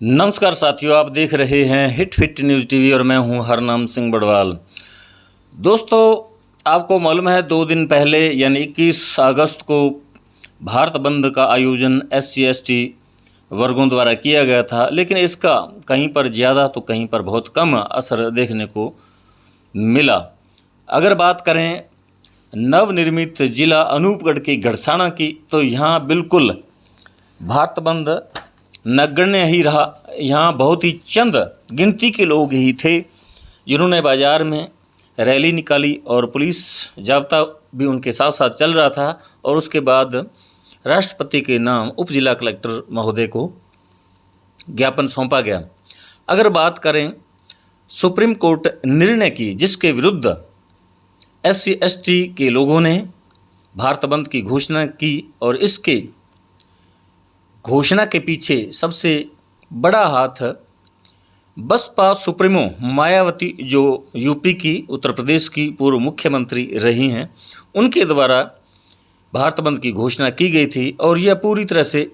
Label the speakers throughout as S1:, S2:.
S1: नमस्कार साथियों, आप देख रहे हैं हिट फिट न्यूज़ टीवी और मैं हूं हरनाम सिंह बड़वाल। दोस्तों, आपको मालूम है 2 दिन पहले यानी 21 अगस्त को भारत बंद का आयोजन SC/ST वर्गों द्वारा किया गया था, लेकिन इसका कहीं पर ज़्यादा तो कहीं पर बहुत कम असर देखने को मिला। अगर बात करें नवनिर्मित जिला अनूपगढ़ के गड़साना की, तो यहाँ बिल्कुल भारत बंद नगण्य ही रहा। यहाँ बहुत ही चंद गिनती के लोग ही थे जिन्होंने बाज़ार में रैली निकाली और पुलिस जाब्ता भी उनके साथ साथ चल रहा था। और उसके बाद राष्ट्रपति के नाम उप जिला कलेक्टर महोदय को ज्ञापन सौंपा गया। अगर बात करें सुप्रीम कोर्ट निर्णय की, जिसके विरुद्ध SC/ST के लोगों ने भारत बंद की घोषणा की, और इसके घोषणा के पीछे सबसे बड़ा हाथ बसपा सुप्रीमो मायावती, जो यूपी की, उत्तर प्रदेश की पूर्व मुख्यमंत्री रही हैं, उनके द्वारा भारत बंद की घोषणा की गई थी। और यह पूरी तरह से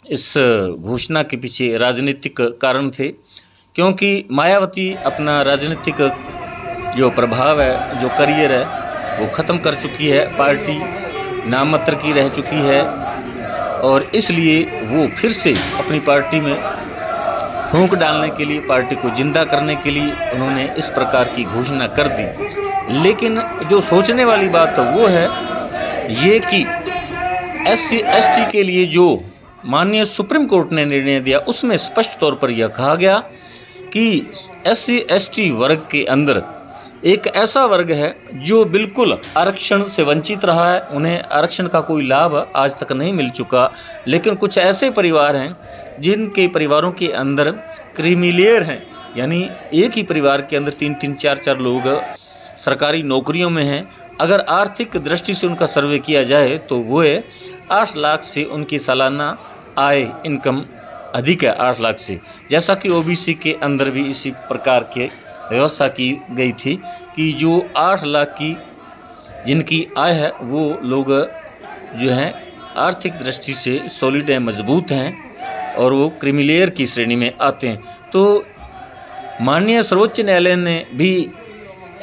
S1: इस घोषणा के पीछे राजनीतिक कारण थे, क्योंकि मायावती अपना राजनीतिक जो प्रभाव है, जो करियर है, वो ख़त्म कर चुकी है। पार्टी नाम मात्र की रह चुकी है और इसलिए वो फिर से अपनी पार्टी में फूंक डालने के लिए, पार्टी को जिंदा करने के लिए उन्होंने इस प्रकार की घोषणा कर दी। लेकिन जो सोचने वाली बात वो है ये कि SC/ST के लिए जो माननीय सुप्रीम कोर्ट ने निर्णय दिया, उसमें स्पष्ट तौर पर यह कहा गया कि SC/ST वर्ग के अंदर एक ऐसा वर्ग है जो बिल्कुल आरक्षण से वंचित रहा है। उन्हें आरक्षण का कोई लाभ आज तक नहीं मिल चुका। लेकिन कुछ ऐसे परिवार हैं जिनके परिवारों के अंदर क्रीमी-लेयर हैं, यानी एक ही परिवार के अंदर 3-3, 4-4 लोग सरकारी नौकरियों में हैं। अगर आर्थिक दृष्टि से उनका सर्वे किया जाए तो वो 8 लाख से उनकी सालाना आय इनकम अधिक है, 8 लाख से। जैसा कि OBC के अंदर भी इसी प्रकार के व्यवस्था की गई थी कि जो 8 लाख की जिनकी आय है, वो लोग जो हैं आर्थिक दृष्टि से सॉलिड हैं, मजबूत हैं और वो क्रीमी-लेयर की श्रेणी में आते हैं। तो माननीय सर्वोच्च न्यायालय ने भी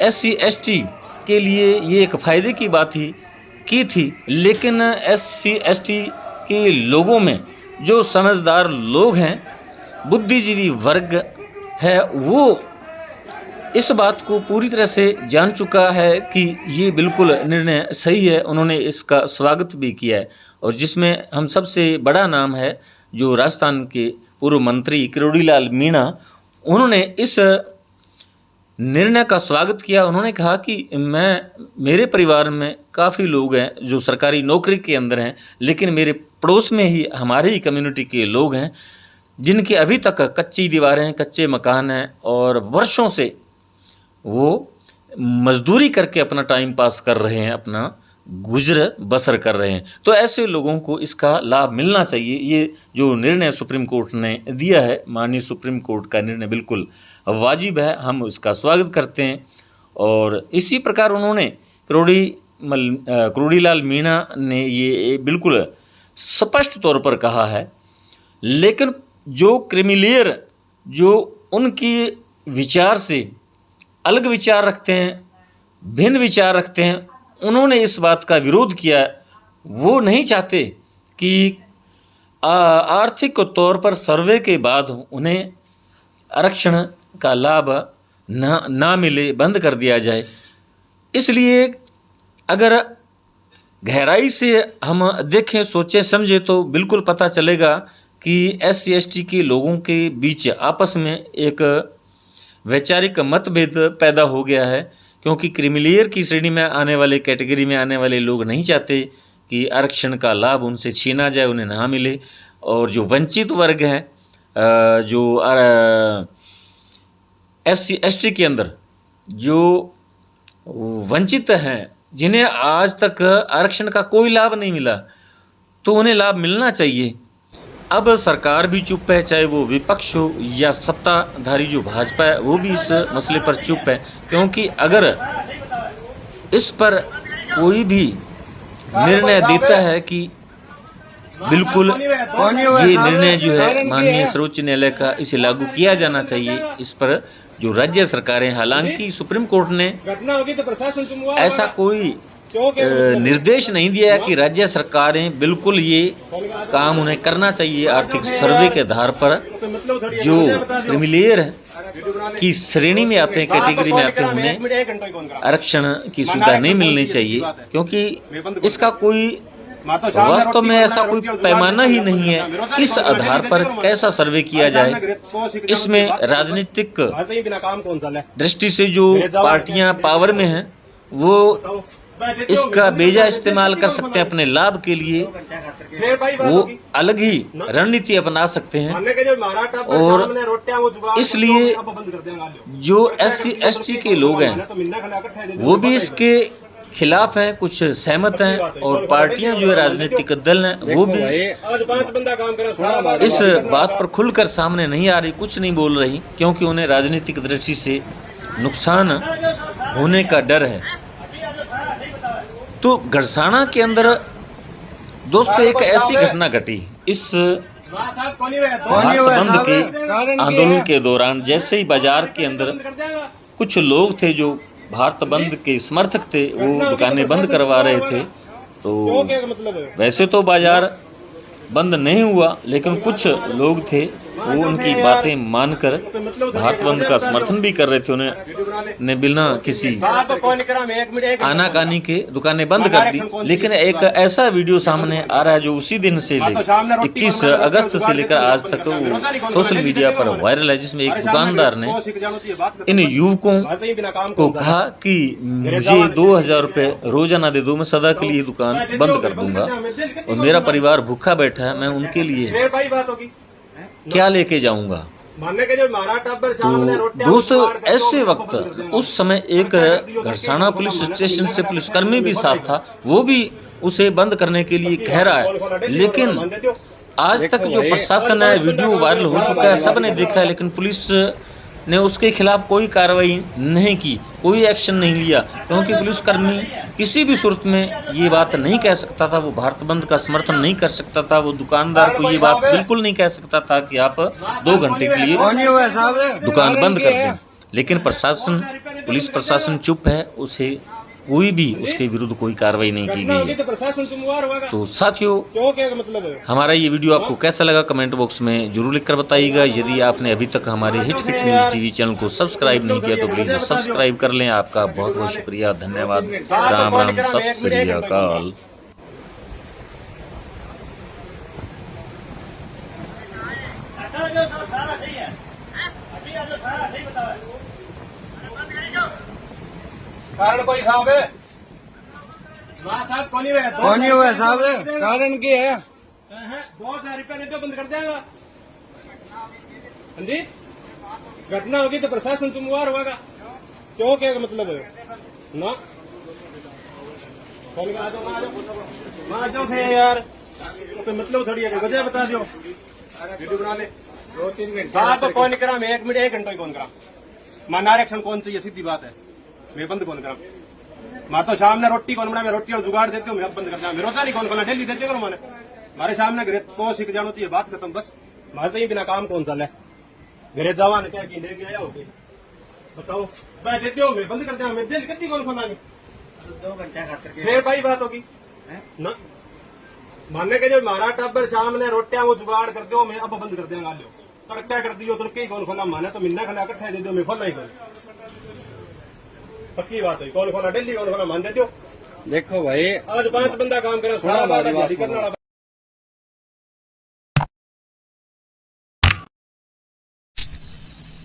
S1: SC/ST के लिए ये एक फ़ायदे की बात ही की थी, लेकिन SC/ST के लोगों में जो समझदार लोग हैं, बुद्धिजीवी वर्ग है, वो इस बात को पूरी तरह से जान चुका है कि ये बिल्कुल निर्णय सही है। उन्होंने इसका स्वागत भी किया है, और जिसमें हम सबसे बड़ा नाम है जो राजस्थान के पूर्व मंत्री किरोड़ीलाल मीणा, उन्होंने इस निर्णय का स्वागत किया। उन्होंने कहा कि मेरे परिवार में काफ़ी लोग हैं जो सरकारी नौकरी के अंदर हैं, लेकिन मेरे पड़ोस में ही हमारे ही कम्युनिटी के लोग हैं जिनके अभी तक कच्ची दीवारें हैं, कच्चे मकान हैं, और वर्षों से वो मजदूरी करके अपना टाइम पास कर रहे हैं, अपना गुजर बसर कर रहे हैं। तो ऐसे लोगों को इसका लाभ मिलना चाहिए। ये जो निर्णय सुप्रीम कोर्ट ने दिया है, माननीय सुप्रीम कोर्ट का निर्णय बिल्कुल वाजिब है, हम इसका स्वागत करते हैं। और इसी प्रकार उन्होंने किरोड़ीलाल मीणा ने ये बिल्कुल स्पष्ट तौर पर कहा है। लेकिन जो क्रीमी-लेयर, जो उनकी विचार से अलग विचार रखते हैं, भिन्न विचार रखते हैं, उन्होंने इस बात का विरोध किया। वो नहीं चाहते कि आर्थिक तौर पर सर्वे के बाद उन्हें आरक्षण का लाभ ना मिले, बंद कर दिया जाए। इसलिए अगर गहराई से हम देखें, सोचें, समझें, तो बिल्कुल पता चलेगा कि SC/ST के लोगों के बीच आपस में एक वैचारिक मतभेद पैदा हो गया है, क्योंकि क्रीमी-लेयर की श्रेणी में आने वाले, कैटेगरी में आने वाले लोग नहीं चाहते कि आरक्षण का लाभ उनसे छीना जाए, उन्हें ना मिले। और जो वंचित वर्ग हैं, जो SC/ST के अंदर जो वंचित हैं, जिन्हें आज तक आरक्षण का कोई लाभ नहीं मिला, तो उन्हें लाभ मिलना चाहिए। अब सरकार भी चुप है, चाहे वो विपक्ष हो या सत्ताधारी जो भाजपा है, वो भी इस मसले पर चुप है। क्योंकि अगर इस पर कोई भी निर्णय देता है कि बिल्कुल ये निर्णय जो है माननीय सर्वोच्च न्यायालय का, इसे लागू किया जाना चाहिए। इस पर जो राज्य सरकारें, हालांकि सुप्रीम कोर्ट ने ऐसा कोई निर्देश नहीं दिया कि राज्य सरकारें बिल्कुल ये काम उन्हें करना चाहिए। आर्थिक सर्वे के आधार पर जो क्रिमिलेयर की श्रेणी में आते हैं, कैटेगरी में आते हैं, उन्हें आरक्षण की सुविधा नहीं मिलनी चाहिए, क्योंकि इसका कोई वास्तव में ऐसा कोई पैमाना ही नहीं है किस आधार पर कैसा सर्वे किया जाए। इसमें राजनीतिक दृष्टि से जो पार्टियां पावर में हैं वो इसका बेजा इस्तेमाल कर सकते हैं अपने लाभ के लिए, वो अलग ही रणनीति अपना सकते हैं। और इसलिए जो SC ST के लोग हैं वो भी इसके खिलाफ हैं, कुछ सहमत हैं, और पार्टियां जो है, राजनीतिक दल हैं, वो भी इस बात पर खुलकर सामने नहीं आ रही, कुछ नहीं बोल रही, क्योंकि उन्हें राजनीतिक दृष्टि से नुकसान होने का डर है। तो गड़साना के अंदर दोस्तों एक ऐसी घटना घटी इस भारत बंद के आंदोलन के दौरान, जैसे ही बाजार के अंदर कुछ लोग थे जो भारत बंद के समर्थक थे, वो दुकानें बंद करवा रहे थे। तो वैसे तो बाजार बंद नहीं हुआ, लेकिन कुछ लोग थे वो उनकी बातें मानकर भारत बंद का समर्थन भी कर रहे थे। उन्हें बिना किसी आनाकानी के दुकानें बंद कर दी। लेकिन एक ऐसा वीडियो सामने आ रहा है जो उसी दिन से 21 अगस्त से लेकर आज तक वो सोशल मीडिया पर वायरल है, जिसमें एक दुकानदार ने इन युवकों को कहा कि मुझे 2000 रुपए रोजाना दे दो, मैं सदा के लिए दुकान बंद कर दूंगा और मेरा परिवार भूखा बैठा है, मैं उनके लिए क्या लेके जाऊंगा। तो दोस्तों ऐसे वक्त उस समय एक गड़साना पुलिस स्टेशन से पुलिसकर्मी भी साथ था, वो भी उसे बंद करने के लिए कह रहा है। लेकिन आज तक जो प्रशासन है, वीडियो वायरल हो चुका है, सबने देखा है, लेकिन पुलिस ने उसके खिलाफ कोई कार्रवाई नहीं की, कोई एक्शन नहीं लिया, क्योंकि पुलिसकर्मी किसी भी सूरत में ये बात नहीं कह सकता था, वो भारत बंद का समर्थन नहीं कर सकता था, वो दुकानदार को ये बात बिल्कुल नहीं कह सकता था कि आप 2 घंटे के लिए दुकान बंद कर दें। लेकिन प्रशासन, पुलिस प्रशासन चुप है, उसे कोई भी उसके विरुद्ध कोई कार्रवाई नहीं की गई है। तो साथियों, हमारा ये वीडियो आपको कैसा लगा कमेंट बॉक्स में जरूर लिखकर बताइएगा। यदि आपने अभी तक हमारे hit fit news TV channel को सब्सक्राइब नहीं किया तो प्लीज सब्सक्राइब कर लें। आपका बहुत बहुत शुक्रिया, धन्यवाद। राम राम, सत श्री अकाल।
S2: कारण कोई खाओगे साहब कौन हुआ साहब, कारण की है 2000 रुपया नहीं तो बंद कर देगा। हाँ जी, घटना होगी तो प्रशासन जिम्मेवार होगा, क्यों क्या मतलब है ना। यार तो मतलब थोड़ी वजह बता दो, वीडियो बना ले। 2-3 घंटे तो कौन करा, मैं 1 मिनट 1 घंटा ही कौन करा, माना आरक्षण कौन चाहिए, सीधी बात है। मैं बंद कौन करा, मैं तो सामने रोटी कौन बना, मैं रोटी और जुगाड़ देती हूँ, मैं अब बंद करता हूँ। मैं रोता नहीं कौन खोला, डेली देते करो मैंने, हमारे सामने घरे को सीख जाना चाहिए, बात खत्म बस। मैं तो ये बिना काम कौन सा है, घरे जावा क्या की ले गया हो बताओ, मैं देते हो, मैं बंद करते हैं, मैं दिल कितनी कौन खोला 2 घंटे खातिर फिर भाई बात होगी ना। मानने के जो हमारा टब्बर सामने रोटियां वो जुगाड़ करते हो, मैं अब बंद कर देंगे, तड़का कर दियो तो कई कौन खोला, माने तो मिलना खड़ा इकट्ठा दे दो, मैं खोलना ही कौन, पक्की बात है। कौन खोला, डेली कौन खोला, मान देते हो। देखो भाई आज 5 बंदा काम करा, सारा करने वाला